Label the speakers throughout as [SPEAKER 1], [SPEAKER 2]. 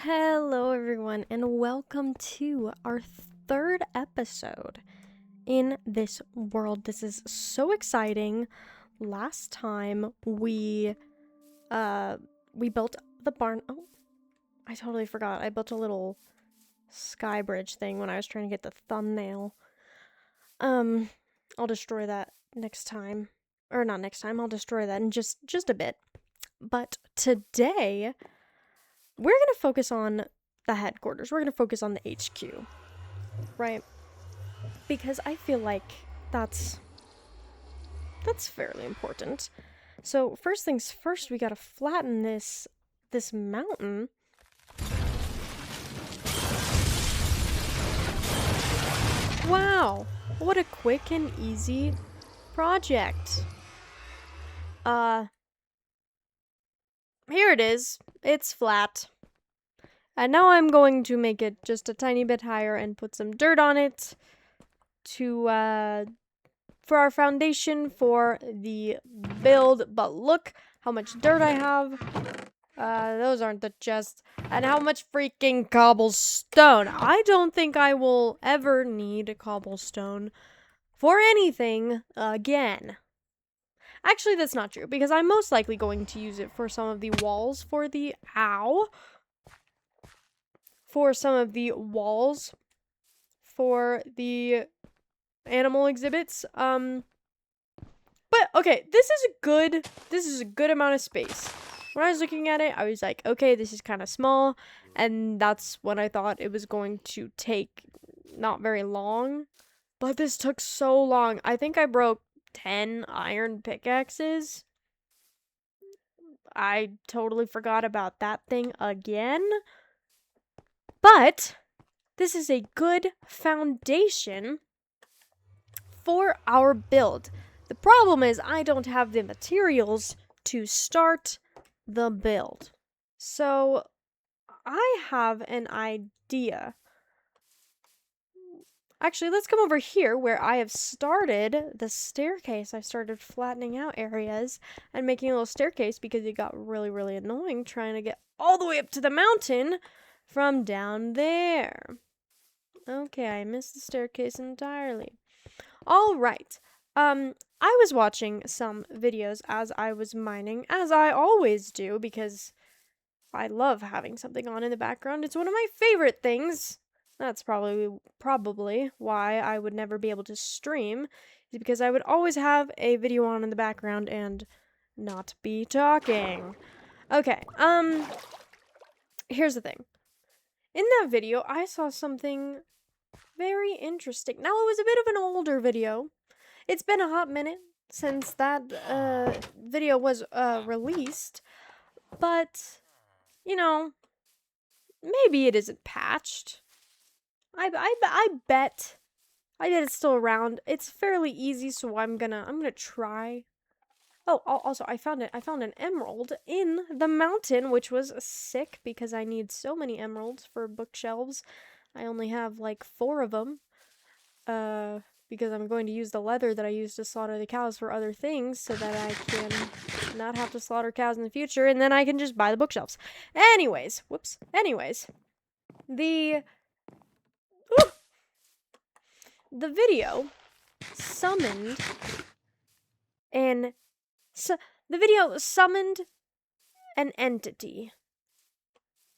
[SPEAKER 1] Hello, everyone, and welcome to our third episode in this world. This is so exciting. Last time we built the barn. Oh, I totally forgot. I built a little sky bridge thing when I was trying to get the thumbnail. I'll destroy that next time. Or not next time. I'll destroy that in just a bit. But today we're going to focus on the headquarters. We're going to focus on the HQ, right? Because I feel like that's fairly important. So first things first, we got to flatten this mountain. Wow, what a quick and easy project. Here it is. It's flat. And now I'm going to make it just a tiny bit higher and put some dirt on it to, for our foundation for the build. But look how much dirt I have. Those aren't the chests. And how much freaking cobblestone. I don't think I will ever need cobblestone for anything again. Actually, that's not true, because I'm most likely going to use it for some of the walls for the for the animal exhibits. But okay, this is a good amount of space. When I was looking at it, I was like, okay, this is kind of small, and that's when I thought it was going to take not very long. But this took so long. I think I broke 10 iron pickaxes. I totally forgot about that thing again. But this is a good foundation for our build. The problem is I don't have the materials to start the build. So I have an idea. Actually, let's come over here where I have started the staircase. I started flattening out areas and making a little staircase because it got really, really annoying trying to get all the way up to the mountain from down there. Okay, I missed the staircase entirely. All right. I was watching some videos as I was mining, as I always do, because I love having something on in the background. It's one of my favorite things. That's probably why I would never be able to stream, is because I would always have a video on in the background and not be talking. Okay, here's the thing. In that video, I saw something very interesting. Now, it was a bit of an older video. It's been a hot minute since that video was released, but, you know, maybe it isn't patched. I bet it's still around. It's fairly easy, so I'm gonna try. Oh, also, I found an emerald in the mountain, which was sick because I need so many emeralds for bookshelves. I only have like 4 of them. Because I'm going to use the leather that I used to slaughter the cows for other things so that I can not have to slaughter cows in the future, and then I can just buy the bookshelves. Anyways, the video summoned an entity.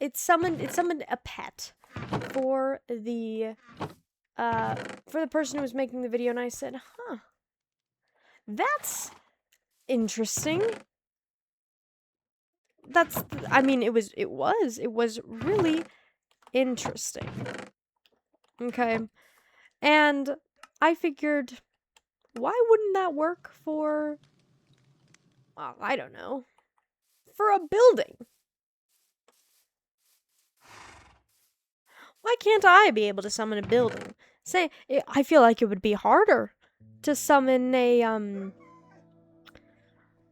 [SPEAKER 1] It summoned a pet for the person who was making the video, and I said, huh, that's interesting. It was really interesting. Okay. And I figured, why wouldn't that work for, well, I don't know, for a building? Why can't I be able to summon a building? I feel like it would be harder to summon a,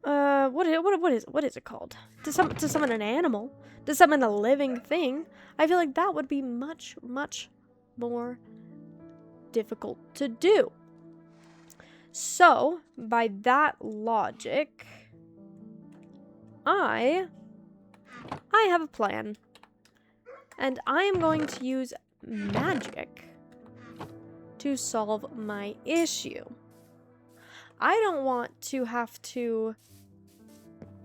[SPEAKER 1] what is it called? To summon an animal, to summon a living thing. I feel like that would be much, much more difficult to do. So, by that logic, I have a plan. And I am going to use magic to solve my issue. I don't want to have to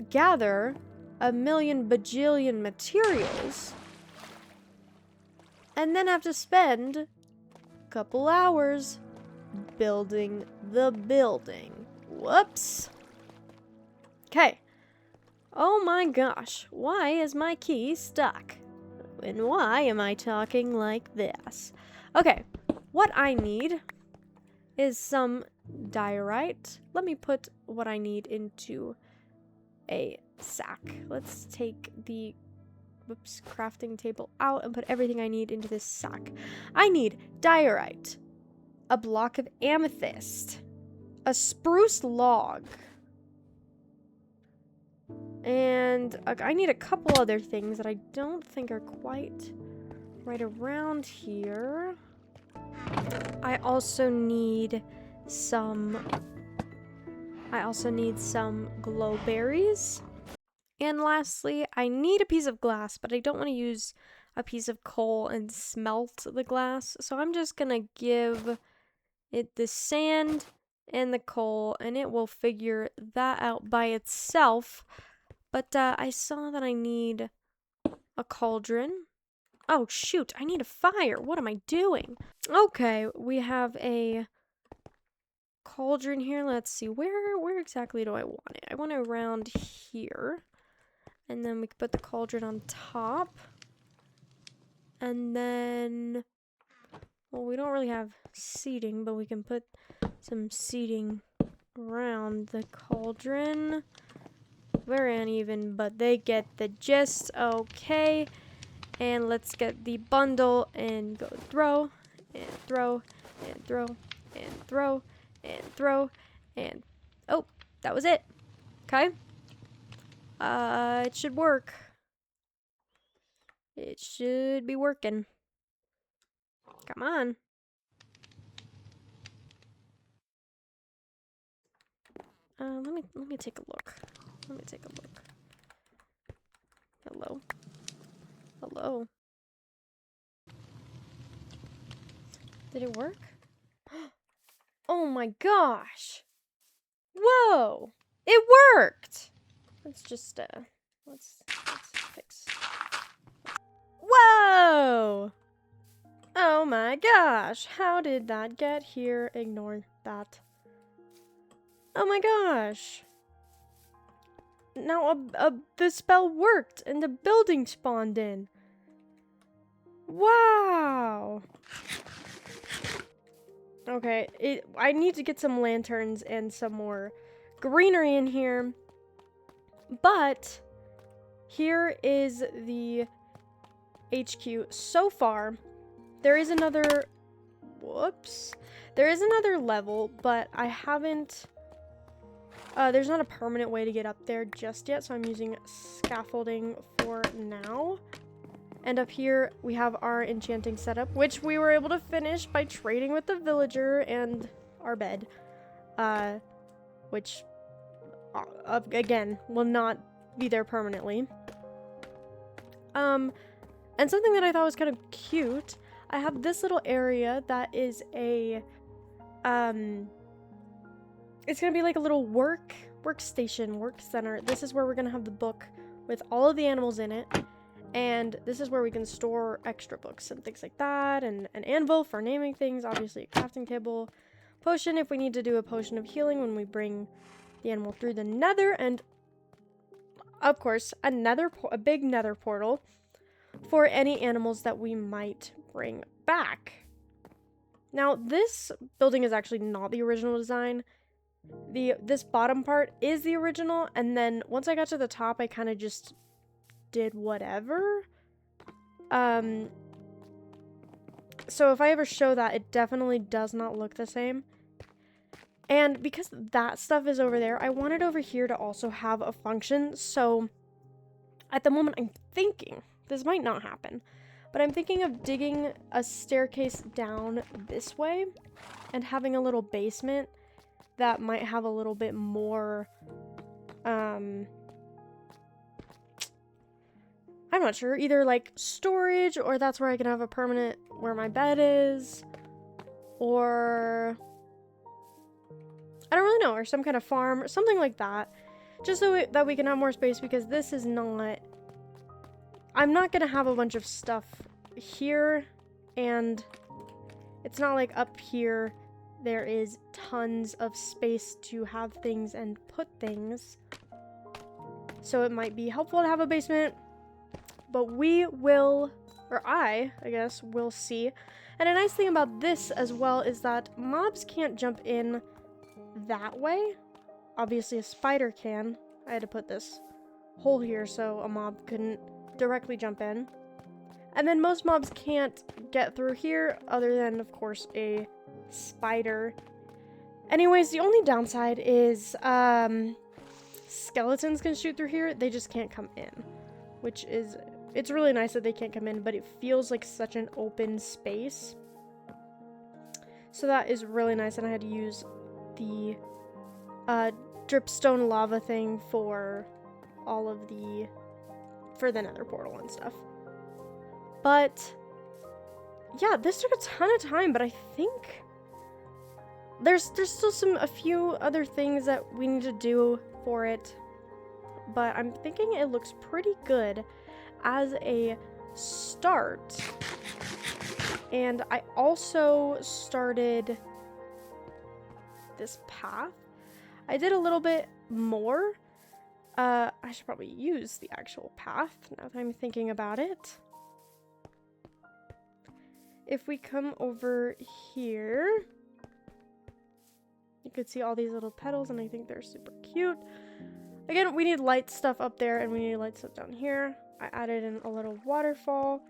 [SPEAKER 1] gather a million bajillion materials and then have to spend a couple hours building the building. Whoops. Okay. Oh my gosh, why is my key stuck? And why am I talking like this? Okay, what I need is some diorite. Let me put what I need into a sack. Let's take the crafting table out and put everything I need into this sack. I need diorite, a block of amethyst, a spruce log, and I need a couple other things that I don't think are quite right around here. I also need some glowberries. And lastly, I need a piece of glass, but I don't want to use a piece of coal and smelt the glass. So I'm just gonna give it the sand and the coal, and it will figure that out by itself. But I saw that I need a cauldron. Oh shoot, I need a fire. What am I doing? Okay, we have a cauldron here. Let's see, where exactly do I want it? I want it around here. And then we can put the cauldron on top. And then, well, we don't really have seating, but we can put some seating around the cauldron. Very uneven, but they get the gist. Okay. And let's get the bundle and go throw, and throw, and throw, and throw, and throw, and oh, that was it. Okay. It should work. It should be working. Come on. Let me take a look. Let me take a look. Hello. Hello. Did it work? Oh my gosh. Whoa. It worked. Let's just let's fix. Whoa. Oh my gosh. How did that get here? Ignore that. Oh my gosh. Now the spell worked and the building spawned in. Wow. Okay, I need to get some lanterns and some more greenery in here. But here is the HQ so far. There is another there is another level, but I haven't there's not a permanent way to get up there just yet, so I'm using scaffolding for now. And up here, we have our enchanting setup, which we were able to finish by trading with the villager and our bed. Which, again, will not be there permanently. And something that I thought was kind of cute, I have this little area that is a, it's gonna be like a little workstation, work center. This is where we're gonna have the book with all of the animals in it. And this is where we can store extra books and things like that. And an anvil for naming things. Obviously a crafting table. Potion if we need to do a potion of healing when we bring the animal through the nether. And, of course, a big nether portal for any animals that we might bring back. Now, this building is actually not the original design. This bottom part is the original. And then once I got to the top, I kind of just did whatever. So if I ever show that, it definitely does not look the same. And because that stuff is over there, I wanted over here to also have a function. So at the moment, I'm thinking, this might not happen, but I'm thinking of digging a staircase down this way and having a little basement that might have a little bit more, I'm not sure, either like storage, or that's where I can have a permanent where my bed is, or I don't really know, or some kind of farm or something like that, just so that we can have more space, because this is not, I'm not gonna have a bunch of stuff here, and it's not like up here there is tons of space to have things and put things. So it might be helpful to have a basement, but we will, or I guess, will see. And a nice thing about this as well is that mobs can't jump in that way. Obviously a spider can. I had to put this hole here so a mob couldn't directly jump in. And then most mobs can't get through here, other than, of course, a spider. Anyways, the only downside is skeletons can shoot through here. They just can't come in, which is, it's really nice that they can't come in, but it feels like such an open space. So that is really nice, and I had to use the dripstone lava thing for all of the, for the nether portal and stuff. But yeah, this took a ton of time, but I think there's still a few other things that we need to do for it, but I'm thinking it looks pretty good as a start. And I also started this path. I did a little bit more. I should probably use the actual path now that I'm thinking about it. If we come over here, you could see all these little petals, and I think they're super cute. Again, we need light stuff up there, and we need light stuff down here. I added in a little waterfall,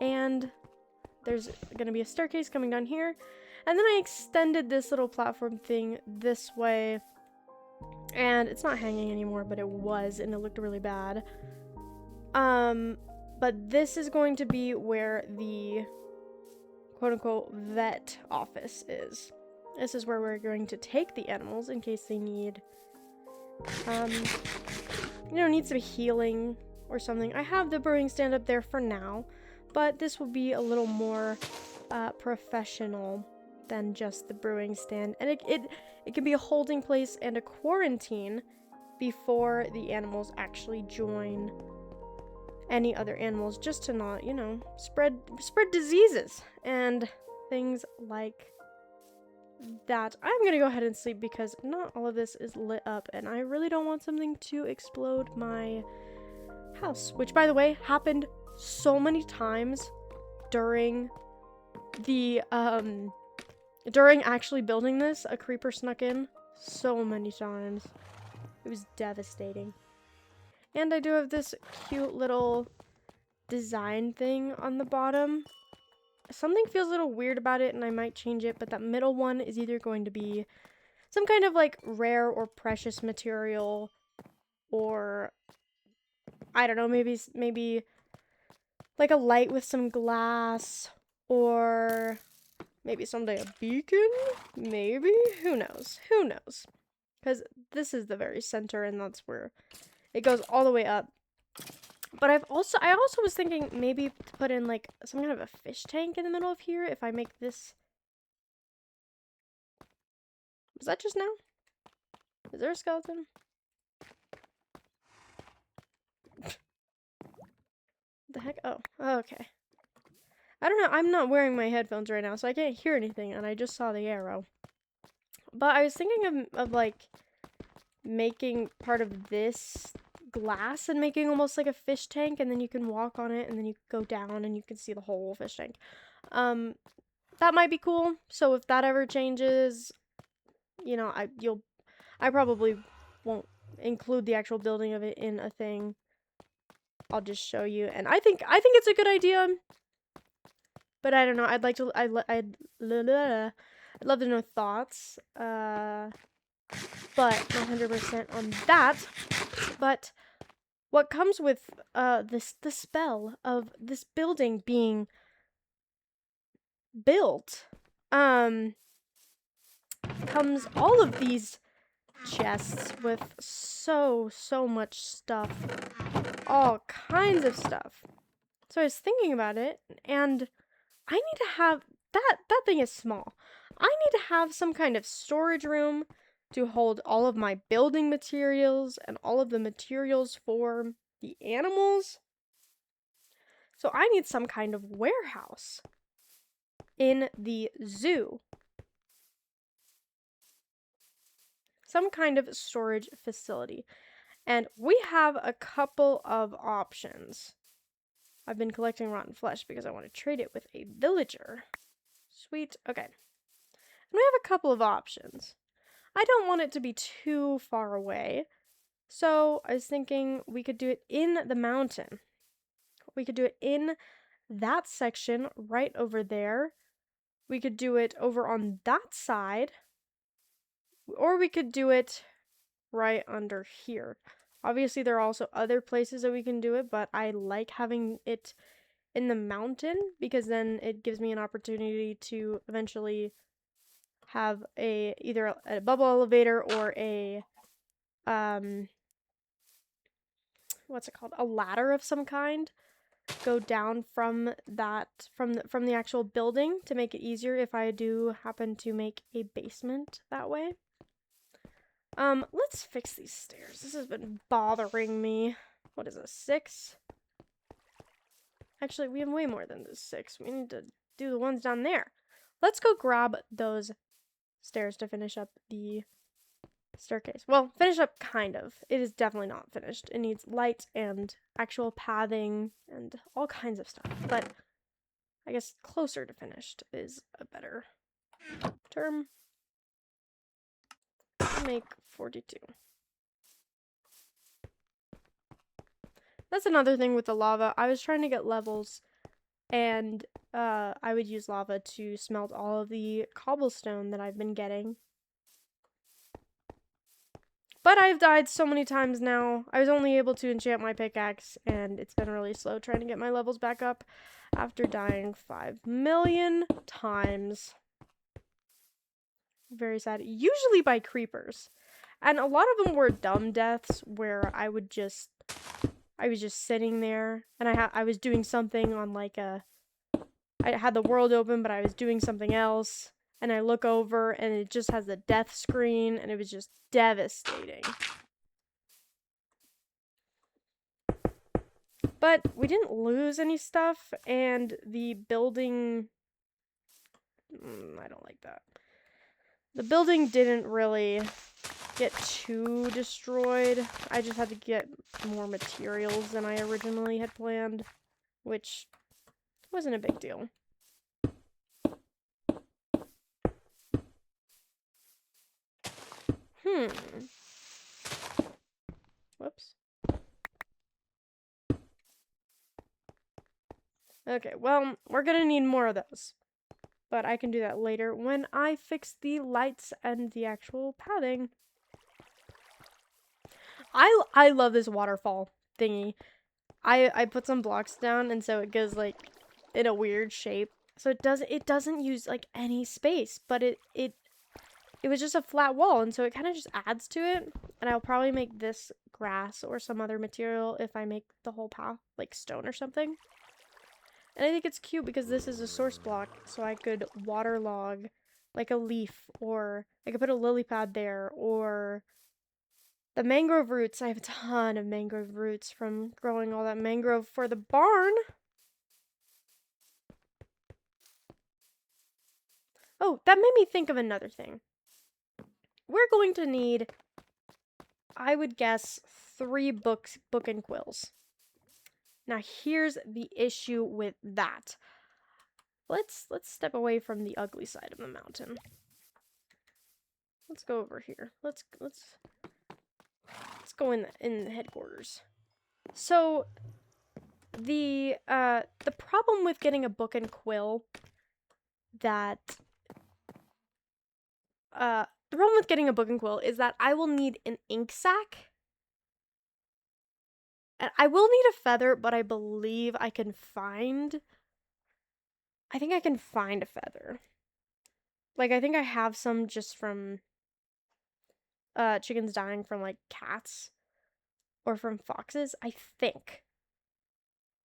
[SPEAKER 1] and there's going to be a staircase coming down here. And then I extended this little platform thing this way, and it's not hanging anymore, but it was, and it looked really bad. But this is going to be where the quote-unquote vet office is. This is where we're going to take the animals in case they need, need some healing or something. I have the brewing stand up there for now, but this will be a little more professional than just the brewing stand. And it can be a holding place and a quarantine before the animals actually join any other animals, just to not, spread diseases and things like that. I'm gonna go ahead and sleep because not all of this is lit up, and I really don't want something to explode my house, which, by the way, happened so many times during the during actually building this. A creeper snuck in so many times. It was devastating. And I do have this cute little design thing on the bottom. Something feels a little weird about it, and I might change it, but that middle one is either going to be some kind of like rare or precious material, or I don't know, maybe like a light with some glass, or maybe someday a beacon, maybe, who knows, because this is the very center, and that's where it goes all the way up. But I also was thinking maybe to put in like some kind of a fish tank in the middle of here if I make this. Was that just now? Is there a skeleton? The heck? Oh, okay. I don't know. I'm not wearing my headphones right now, so I can't hear anything, and I just saw the arrow. But I was thinking of like making part of this glass and making almost like a fish tank, and then you can walk on it, and then you go down and you can see the whole fish tank. That might be cool. So if that ever changes, I probably won't include the actual building of it in a thing. I'll just show you, and I think it's a good idea. But I don't know. I'd love to know thoughts. But not 100% on that. But what comes with the spell of this building being built comes all of these chests with so much stuff all kinds of stuff. So I was thinking about it, and I need to have that thing is small. I need to have some kind of storage room to hold all of my building materials and all of the materials for the animals. So I need some kind of warehouse in the zoo. Some kind of storage facility. And we have a couple of options. I've been collecting rotten flesh because I want to trade it with a villager. Sweet. Okay. And we have a couple of options. I don't want it to be too far away. So I was thinking we could do it in the mountain. We could do it in that section right over there. We could do it over on that side. Or we could do it right under here. Obviously, there are also other places that we can do it, but I like having it in the mountain because then it gives me an opportunity to eventually have either a bubble elevator or a what's it called? A ladder of some kind go down from the actual building to make it easier if I do happen to make a basement that way. Let's fix these stairs. This has been bothering me. What is this, 6? Actually, we have way more than this 6. We need to do the ones down there. Let's go grab those stairs to finish up the staircase. Well, finish up kind of. It is definitely not finished. It needs light and actual pathing and all kinds of stuff. But I guess closer to finished is a better term. Make 42. That's another thing with the lava. I was trying to get levels, and I would use lava to smelt all of the cobblestone that I've been getting. But I've died so many times now. I was only able to enchant my pickaxe, and it's been really slow trying to get my levels back up after dying 5 million times. Very sad. Usually by creepers. And a lot of them were dumb deaths where I was just sitting there and I was doing something on like I had the world open, but I was doing something else, and I look over and it just has the death screen, and it was just devastating. But we didn't lose any stuff, and the building I don't like that. The building didn't really get too destroyed. I just had to get more materials than I originally had planned, which wasn't a big deal. Whoops. Okay, well, we're gonna need more of those. But I can do that later when I fix the lights and the actual padding. I love this waterfall thingy. I put some blocks down, and so it goes like in a weird shape. So it doesn't use like any space, but it was just a flat wall, and so it kind of just adds to it. And I'll probably make this grass or some other material if I make the whole path like stone or something. And I think it's cute because this is a source block, so I could waterlog like a leaf, or I could put a lily pad there, or the mangrove roots. I have a ton of mangrove roots from growing all that mangrove for the barn. Oh, that made me think of another thing. We're going to need, I would guess, 3 book and quills. Now, here's the issue with that. Let's step away from the ugly side of the mountain. Let's go over here. Let's go in the headquarters. So the problem with getting a book and quill is that I will need an ink sac. And I will need a feather, but I believe I think I can find a feather. Like, I think I have some just from chickens dying from like cats or from foxes, I think.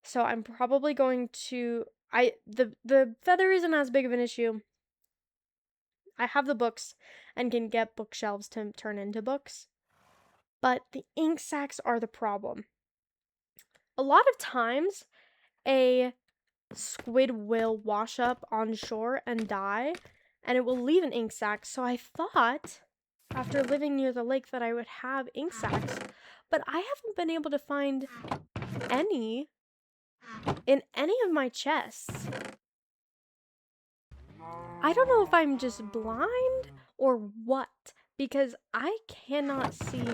[SPEAKER 1] So I'm probably going to the feather isn't as big of an issue. I have the books and can get bookshelves to turn into books. But the ink sacs are the problem. A lot of times a squid will wash up on shore and die, and it will leave an ink sac. So I thought, after living near the lake, that I would have ink sacs, but I haven't been able to find any in any of my chests. I don't know if I'm just blind or what, because I cannot see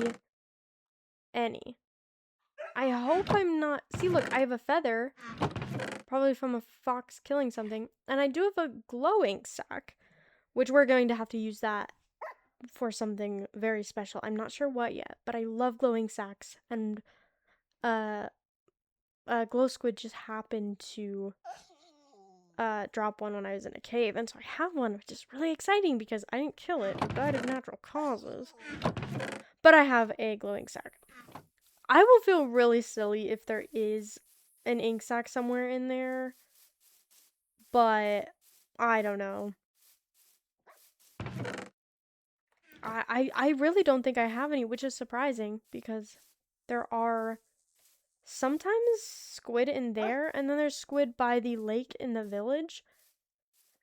[SPEAKER 1] any. I hope I'm not. See, look, I have a feather. Probably from a fox killing something. And I do have a glow ink sac, which we're going to have to use that for something very special. I'm not sure what yet, but I love glowing sacs. And glow squid just happened to drop one when I was in a cave. And so I have one, which is really exciting because I didn't kill it. It died of natural causes. But I have a glowing sac. I will feel really silly if there is an ink sac somewhere in there, but I don't know. I really don't think I have any, which is surprising because there are sometimes squid in there, and then there's squid by the lake in the village.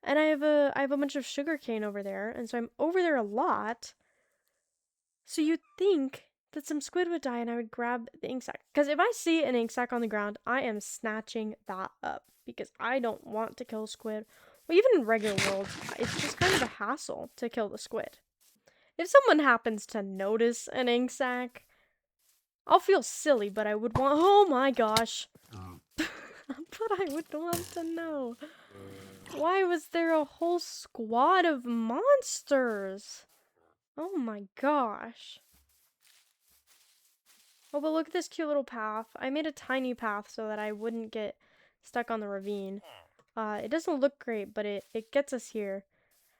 [SPEAKER 1] And I have a bunch of sugarcane over there, and so I'm over there a lot. So you'd think that some squid would die and I would grab the ink sac. Because if I see an ink sac on the ground, I am snatching that up. Because I don't want to kill squid. Well, even in regular worlds, it's just kind of a hassle to kill the squid. If someone happens to notice an ink sac, I'll feel silly, but I would want. Oh my gosh. But I would want to know. Why was there a whole squad of monsters? Oh my gosh. Oh, but look at this cute little path. I made a tiny path so that I wouldn't get stuck on the ravine. It doesn't look great, but it gets us here.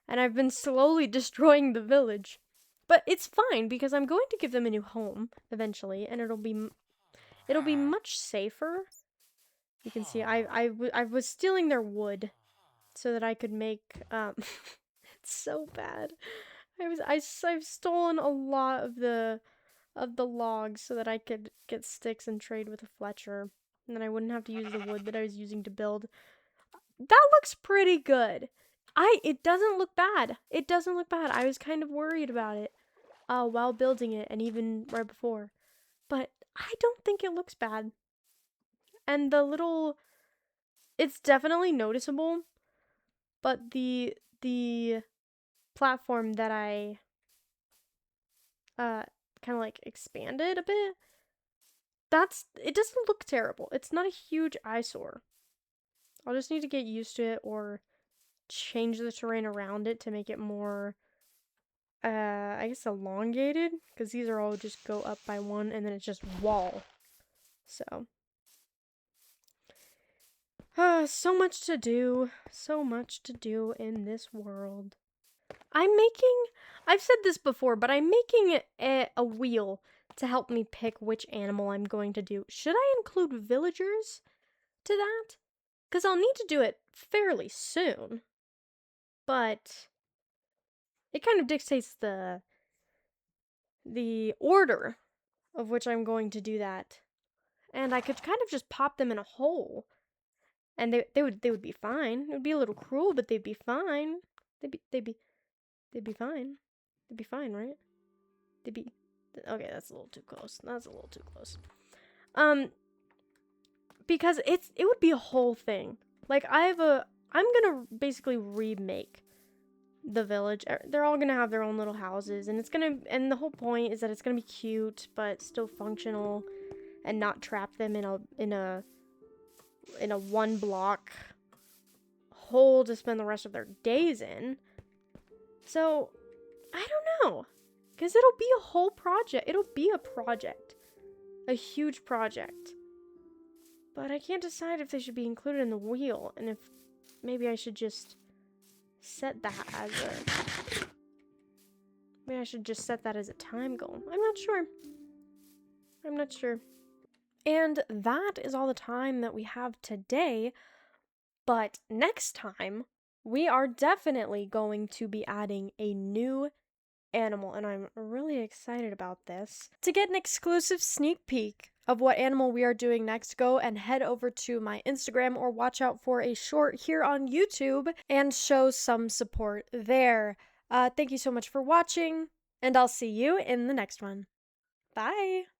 [SPEAKER 1] And I've been slowly destroying the village. But it's fine because I'm going to give them a new home eventually, and it'll be much safer. You can see I was stealing their wood so that I could make it's so bad. I've stolen a lot of the logs so that I could get sticks and trade with a Fletcher, and then I wouldn't have to use the wood that I was using to build. That looks pretty good. It doesn't look bad. It doesn't look bad. I was kind of worried about it while building it and even right before. But I don't think it looks bad. And it's definitely noticeable, but the platform that I kind of like expanded a bit, it doesn't look terrible. It's not a huge eyesore. I'll just need to get used to it or change the terrain around it to make it more I guess elongated, because these are all just go up by one and then it's just wall. So so much to do. So much to do in this world. I've said this before, but I'm making a wheel to help me pick which animal I'm going to do. Should I include villagers to that? Because I'll need to do it fairly soon. But it kind of dictates the order of which I'm going to do that. And I could kind of just pop them in a hole. And they would be fine. It would be a little cruel, but they'd be fine. They'd be fine. They'd be fine, right? Okay, that's a little too close. That's a little too close. Because it would be a whole thing. Like I'm gonna basically remake the village. They're all gonna have their own little houses, and and the whole point is that it's gonna be cute but still functional, and not trap them in a one block hole to spend the rest of their days in. So I don't know, because it'll be a whole project. It'll be a project, a huge project. But I can't decide if they should be included in the wheel, and if maybe I should just set that as maybe I should just set that as a time goal. I'm not sure. And that is all the time that we have today. But next time, we are definitely going to be adding a new animal, and I'm really excited about this. To get an exclusive sneak peek of what animal we are doing next, go and head over to my Instagram or watch out for a short here on YouTube and show some support there. Thank you so much for watching, and I'll see you in the next one. Bye!